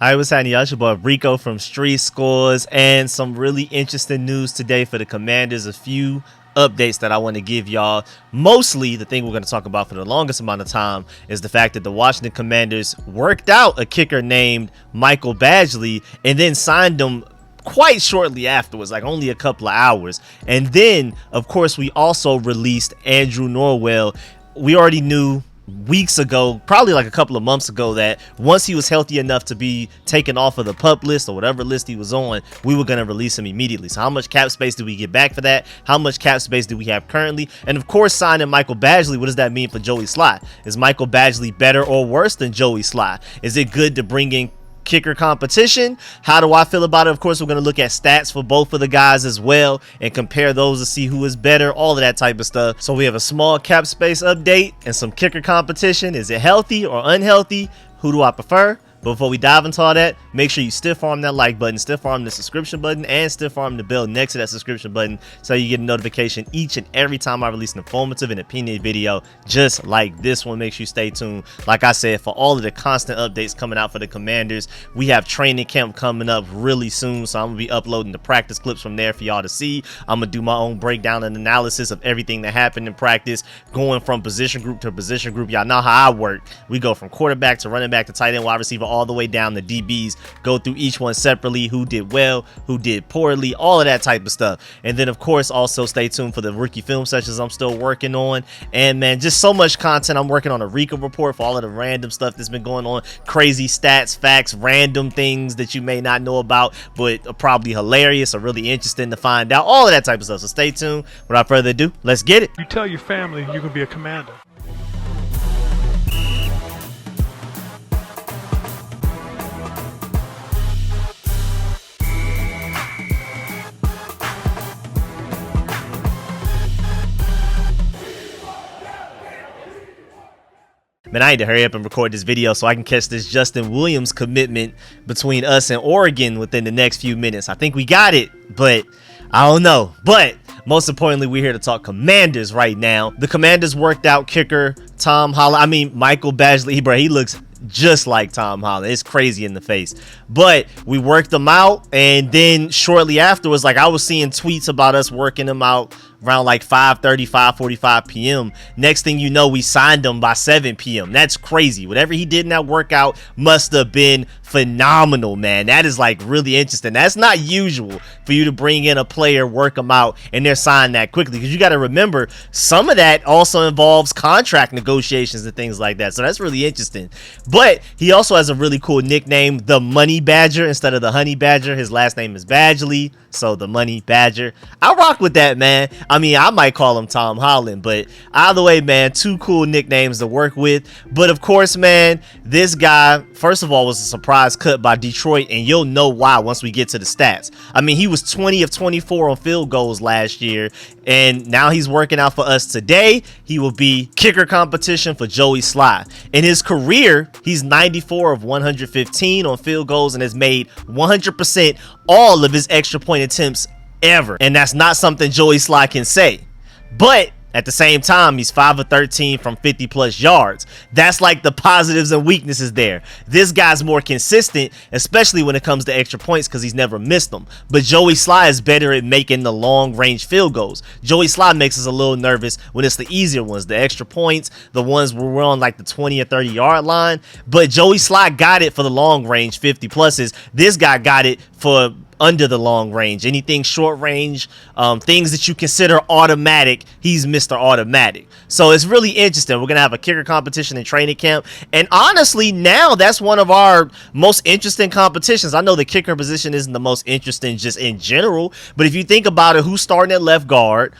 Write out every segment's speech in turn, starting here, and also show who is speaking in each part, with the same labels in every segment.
Speaker 1: Hi, what's happening, y'all? It's your boy Rico from Street Scores, and some really interesting news today for the Commanders. A few updates that I want to give y'all. Mostly, the thing we're going to talk about for the longest amount of time is the fact that the Washington Commanders worked out a kicker named Michael Badgley and then signed him quite shortly afterwards, like only a couple of hours. And then, of course, we also released Andrew Norwell. We already knew weeks ago, probably like a couple of months ago, that once he was healthy enough to be taken off of the PUP list or whatever list he was on, we were going to release him immediately. So how much cap space do we get back for that? How much cap space do we have currently? And of course, signing Michael Badgley, what does that mean for Joey Slye? Is Michael Badgley better or worse than Joey Slye? Is it good to bring in kicker competition? How do I feel about it? Of course, we're going to look at stats for both of the guys as well and compare those to see who is better, all of that type of stuff. So we have a small cap space update and some kicker competition. Is it healthy or unhealthy? Who do I prefer? But before we dive into all that, make sure you stiff arm that like button, stiff arm the subscription button, and stiff arm the bell next to that subscription button so you get a notification each and every time I release an informative and opinion video just like this one. Make sure you stay tuned, like I said, for all of the constant updates coming out for the Commanders. We have training camp coming up really soon, so I'm going to be uploading the practice clips from there for y'all to see. I'm going to do my own breakdown and analysis of everything that happened in practice, going from position group to position group. Y'all know how I work. We go from quarterback to running back to tight end, wide receiver, all the way down the DBs, go through each one separately, who did well, who did poorly, all of that type of stuff. And then of course also stay tuned for the rookie film sessions I'm still working on. And man, just so much content. I'm working on a Rico report for all of the random stuff that's been going on, crazy stats, facts, random things that you may not know about but are probably hilarious or really interesting to find out, all of that type of stuff. So stay tuned. Without further ado, let's get it.
Speaker 2: You tell your family you can be a commander.
Speaker 1: Man, I need to hurry up and record this video so I can catch this Justin Williams commitment between us and Oregon within the next few minutes. I think we got it, but I don't know. But most importantly, we're here to talk Commanders right now. The Commanders worked out kicker Michael Badgley, bro. He looks just like Tom Holland. It's crazy in the face. But we worked them out, and then shortly afterwards, like I was seeing tweets about us working them out around like 5:30, 5:45 p.m. Next thing you know, we signed him by 7 p.m. That's crazy. Whatever he did in that workout must have been phenomenal, man. That is like really interesting. That's not usual for you to bring in a player, work them out, and they're signed that quickly, because you got to remember some of that also involves contract negotiations and things like that. So that's really interesting. But he also has a really cool nickname, the Money Badger, instead of the Honey Badger. His last name is Badgley, so the Money Badger. I rock with that, man. I mean, I might call him Tom Holland, but either way, man, two cool nicknames to work with. But of course, man, this guy, first of all, was a surprise cut by Detroit, and you'll know why once we get to the stats. I mean, he was 20 of 24 on field goals last year, and now he's working out for us today. He will be kicker competition for Joey Slye. In his career, he's 94 of 115 on field goals and has made 100% all of his extra point attempts ever. And that's not something Joey Slye can say. But at the same time, he's 5 of 13 from 50 plus yards. That's like the positives and weaknesses there. This guy's more consistent, especially when it comes to extra points, because he's never missed them. But Joey Slye is better at making the long range field goals. Joey Slye makes us a little nervous when it's the easier ones, the extra points, the ones where we're on like the 20 or 30 yard line. But Joey Slye got it for the long range 50 pluses. This guy got it for under the long range, anything short range, things that you consider automatic, he's Mr. Automatic. So it's really interesting. We're gonna have a kicker competition in training camp, and honestly, now that's one of our most interesting competitions. I know the kicker position isn't the most interesting just in general, but if you think about it, who's starting at left guard?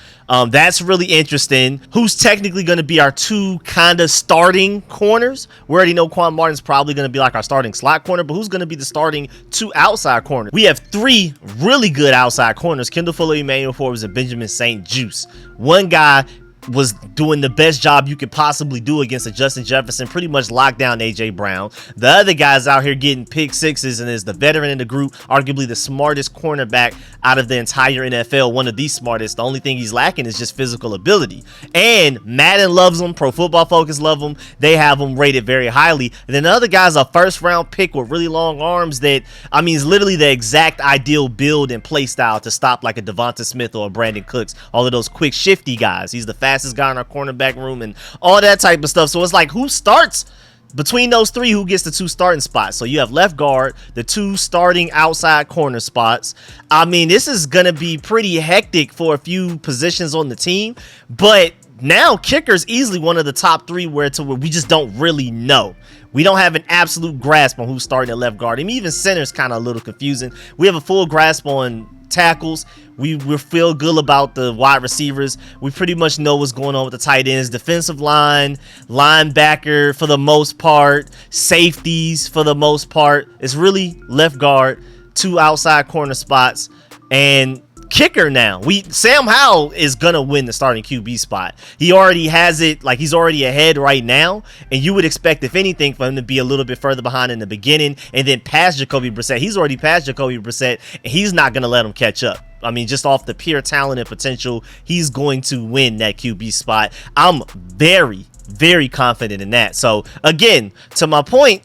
Speaker 1: That's really interesting. Who's technically going to be our two kind of starting corners? We already know Quan Martin's probably going to be like our starting slot corner, but who's going to be the starting two outside corners? We have three really good outside corners: Kendall Fuller, Emmanuel Forbes, and Benjamin St. Juice. One guy was doing the best job you could possibly do against a Justin Jefferson, pretty much locked down AJ Brown. The other guy's out here getting pick sixes and is the veteran in the group, arguably the smartest cornerback out of the entire NFL, one of the smartest. The only thing he's lacking is just physical ability. And Madden loves him, Pro Football Focus love him. They have him rated very highly. And then the other guy's a first round pick with really long arms that, I mean, is literally the exact ideal build and play style to stop like a Devonta Smith or a Brandon Cooks, all of those quick shifty guys. He's the fastest guy in our cornerback room and all that type of stuff. So it's like, who starts between those three? Who gets the 2 starting spots? So you have left guard, the 2 starting outside corner spots. I mean, this is gonna be pretty hectic for a few positions on the team, but now kicker's easily one of the top 3 where we just don't really know. We don't have an absolute grasp on who's starting at left guard. I mean, even center's kind of a little confusing. We have a full grasp on tackles. We feel good about the wide receivers. We pretty much know what's going on with the tight ends, defensive line, linebacker for the most part, safeties for the most part. It's really left guard, 2 outside corner spots, and kicker now. Sam Howell is gonna win the starting QB spot. He already has it, like he's already ahead right now, and you would expect, if anything, for him to be a little bit further behind in the beginning and then past Jacoby Brissett. He's already past Jacoby Brissett, and he's not gonna let him catch up. I mean, just off the pure talent and potential, he's going to win that QB spot. I'm very, very confident in that. So again, to my point,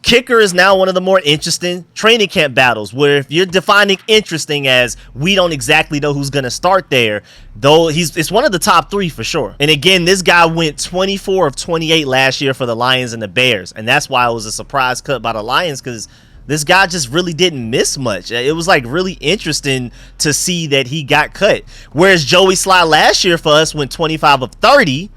Speaker 1: kicker is now one of the more interesting training camp battles, where if you're defining interesting as we don't exactly know who's going to start there, though it's one of the top 3 for sure. And again, this guy went 24 of 28 last year for the Lions and the Bears, and that's why it was a surprise cut by the Lions, because this guy just really didn't miss much. It was like really interesting to see that he got cut. Whereas Joey Slye last year for us went 25 of 30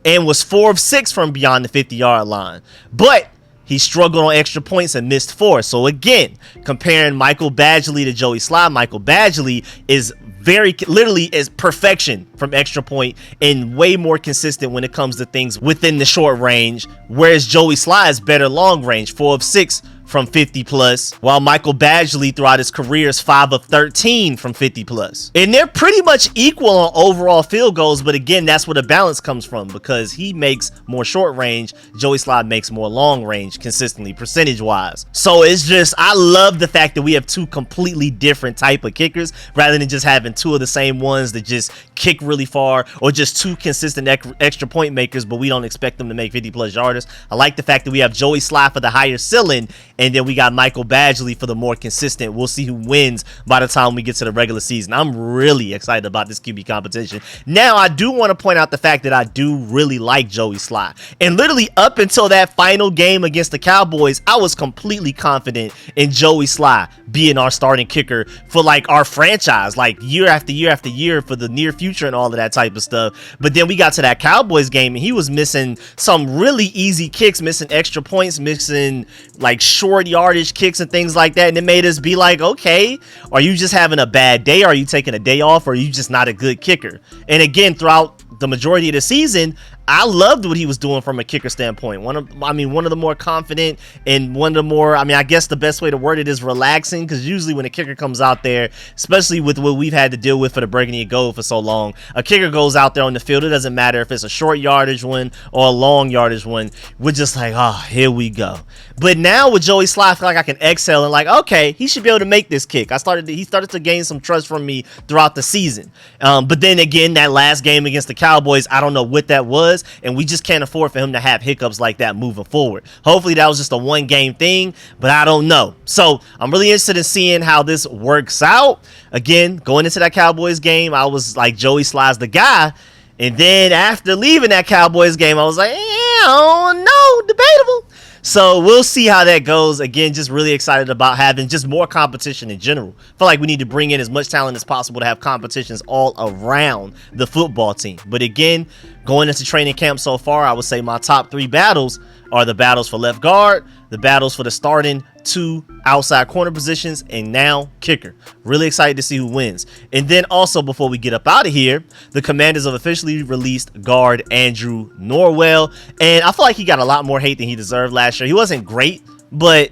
Speaker 1: and was 4 of 6 from beyond the 50-yard line. But he struggled on extra points and missed 4. So again, comparing Michael Badgley to Joey Slye, Michael Badgley is literally is perfection from extra point and way more consistent when it comes to things within the short range, whereas Joey Slye is better long range, 4 of 6 from 50 plus, while Michael Badgley throughout his career is 5 of 13 from 50 plus. And they're pretty much equal on overall field goals, but again, that's where the balance comes from, because he makes more short range, Joey Slye makes more long range consistently, percentage wise. So it's just, I love the fact that we have 2 completely different type of kickers, rather than just having 2 of the same ones that just kick really far, or just 2 consistent extra point makers, but we don't expect them to make 50 plus yarders. I like the fact that we have Joey Slye for the higher ceiling, and then we got Michael Badgley for the more consistent. We'll see who wins by the time we get to the regular season. I'm really excited about this QB competition. Now, I do want to point out the fact that I do really like Joey Slye. And literally up until that final game against the Cowboys, I was completely confident in Joey Slye being our starting kicker for like our franchise, like year after year after year for the near future and all of that type of stuff. But then we got to that Cowboys game and he was missing some really easy kicks, missing extra points, missing like short yardage kicks and things like that, and it made us be like, okay, are you just having a bad day? Are you taking a day off? Or are you just not a good kicker? And again, throughout the majority of the season, I loved what he was doing from a kicker standpoint. One of the more confident, and one of the more, I guess the best way to word it is relaxing, because usually when a kicker comes out there, especially with what we've had to deal with for the breaking the goal for so long, a kicker goes out there on the field, it doesn't matter if it's a short yardage one or a long yardage one, we're just like, oh, here we go. But now with Joey Slye, I feel like I can exhale and like, okay, he should be able to make this kick. He started to gain some trust from me throughout the season. But then again, that last game against the Cowboys, I don't know what that was, and we just can't afford for him to have hiccups like that moving forward. Hopefully that was just a one game thing, but I don't know. So I'm really interested in seeing how this works out. Again, going into that Cowboys game, I was like, Joey Slye's the guy. And then after leaving that Cowboys game, I was like, no, debatable. So we'll see how that goes. Again, just really excited about having just more competition in general. Feel like we need to bring in as much talent as possible to have competitions all around the football team. But again, going into training camp so far, I would say my top 3 battles are the battles for left guard, the battles for the starting 2 outside corner positions, and now kicker. Really excited to see who wins. And then also, before we get up out of here, the Commanders have officially released guard Andrew Norwell, and I feel like he got a lot more hate than he deserved last year. He wasn't great, but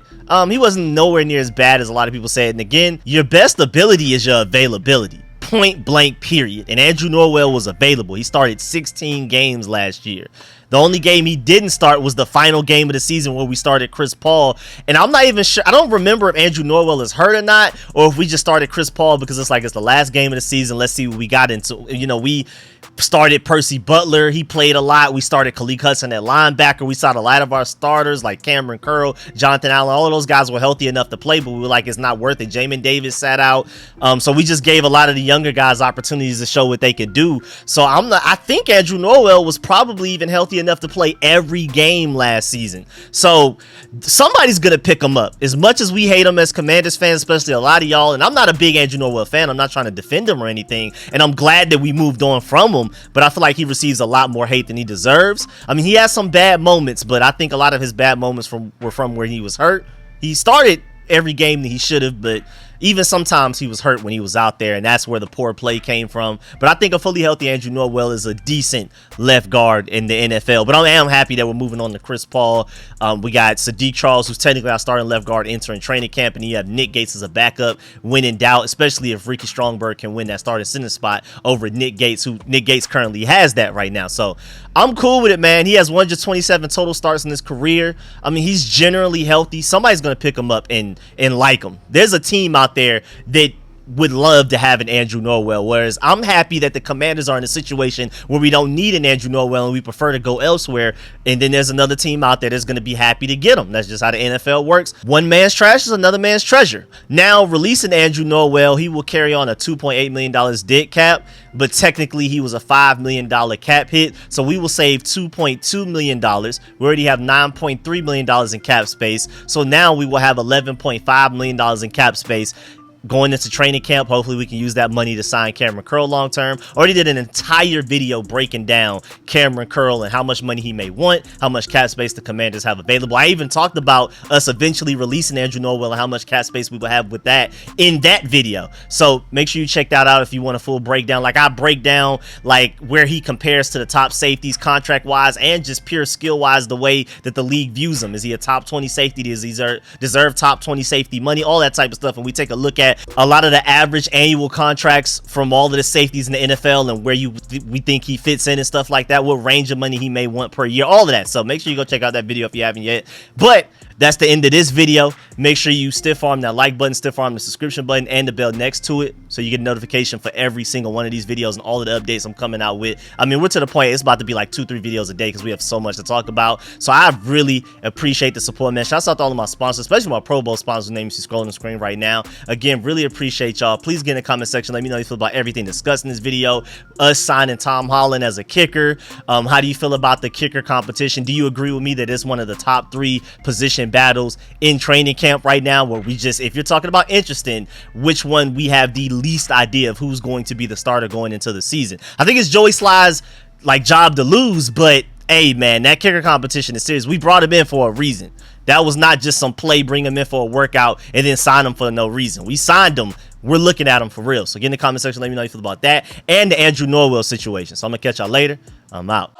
Speaker 1: he wasn't nowhere near as bad as a lot of people said. And again, your best ability is your availability. point blank period. And Andrew Norwell was available. He started 16 games last year. The only game he didn't start was the final game of the season where we started Chris Paul. And I'm not even sure. I don't remember if Andrew Norwell is hurt or not, or if we just started Chris Paul because it's like it's the last game of the season. Let's see what we got into. You know, we started Percy Butler. He played a lot. We started Khalid Hudson at linebacker. We saw a lot of our starters like Cameron Curl, Jonathan Allen. All of those guys were healthy enough to play, but we were like, it's not worth it. Jamin Davis sat out. So we just gave a lot of the younger guys opportunities to show what they could do. So I think Andrew Norwell was probably even healthy enough to play every game last season. So somebody's going to pick him up. As much as we hate him as Commanders fans, especially a lot of y'all, and I'm not a big Andrew Norwell fan. I'm not trying to defend him or anything. And I'm glad that we moved on from him, but I feel like he receives a lot more hate than he deserves. I mean, he has some bad moments, but I think a lot of his bad moments were from where he was hurt. He started every game that he should have, but even sometimes he was hurt when he was out there, and that's where the poor play came from. But I think a fully healthy Andrew Norwell is a decent left guard in the NFL. But I am happy that we're moving on to Chris Paul. We got Sadiq Charles, who's technically our starting left guard, entering training camp, and you have Nick Gates as a backup when in doubt, especially if Ricky Strongberg can win that starting center spot over Nick Gates, who Nick Gates currently has that right now. So I'm cool with it, man. He has 127 total starts in his career. I mean, he's generally healthy. Somebody's going to pick him up and like him. There's a team out there that would love to have an Andrew Norwell, whereas I'm happy that the Commanders are in a situation where we don't need an Andrew Norwell and we prefer to go elsewhere. And then there's another team out there that's going to be happy to get him. That's just how the NFL works. One man's trash is another man's treasure. Now, releasing Andrew Norwell, he will carry on a $2.8 million dead cap, but technically he was a $5 million cap hit. So we will save $2.2 million. We already have $9.3 million in cap space. So now we will have $11.5 million in cap space going into training camp. Hopefully we can use that money to sign Cameron Curl long term. Already did an entire video breaking down Cameron Curl and how much money he may want, how much cap space the Commanders have available. I even talked about us eventually releasing Andrew Norwell and how much cap space we will have with that in that video. So make sure you check that out if you want a full breakdown. Like I break down like where he compares to the top safeties contract wise and just pure skill wise, the way that the league views him. Is he a top 20 safety? Does he deserve top 20 safety money? All that type of stuff. And we take a look at a lot of the average annual contracts from all of the safeties in the NFL and where we think he fits in and stuff like that, what range of money he may want per year, all of that. So make sure you go check out that video if you haven't yet. But that's the end of this video. Make sure you stiff arm that like button, stiff arm the subscription button, and the bell next to it so you get a notification for every single one of these videos and all of the updates I'm coming out with. I mean, we're to the point it's about to be like 2-3 videos a day because we have so much to talk about. So I really appreciate the support, man. Shouts out to all of my sponsors, especially my Pro Bowl sponsors whose names you see scrolling on the screen right now. Again, really appreciate y'all. Please get in the comment section. Let me know how you feel about everything discussed in this video. Us signing Tom Holland as a kicker. How do you feel about the kicker competition? Do you agree with me that it's one of the top 3 position battles in training camp right now, where we just, if you're talking about interesting, which one we have the least idea of who's going to be the starter going into the season? I think it's Joey Slye's like job to lose, but hey man, that kicker competition is serious. We brought him in for a reason. That was not just some play, bring him in for a workout and then sign him for no reason. We signed him. We're looking at him for real. So get in the comment section, let me know how you feel about that and the Andrew Norwell situation. So I'm gonna catch y'all later. I'm out.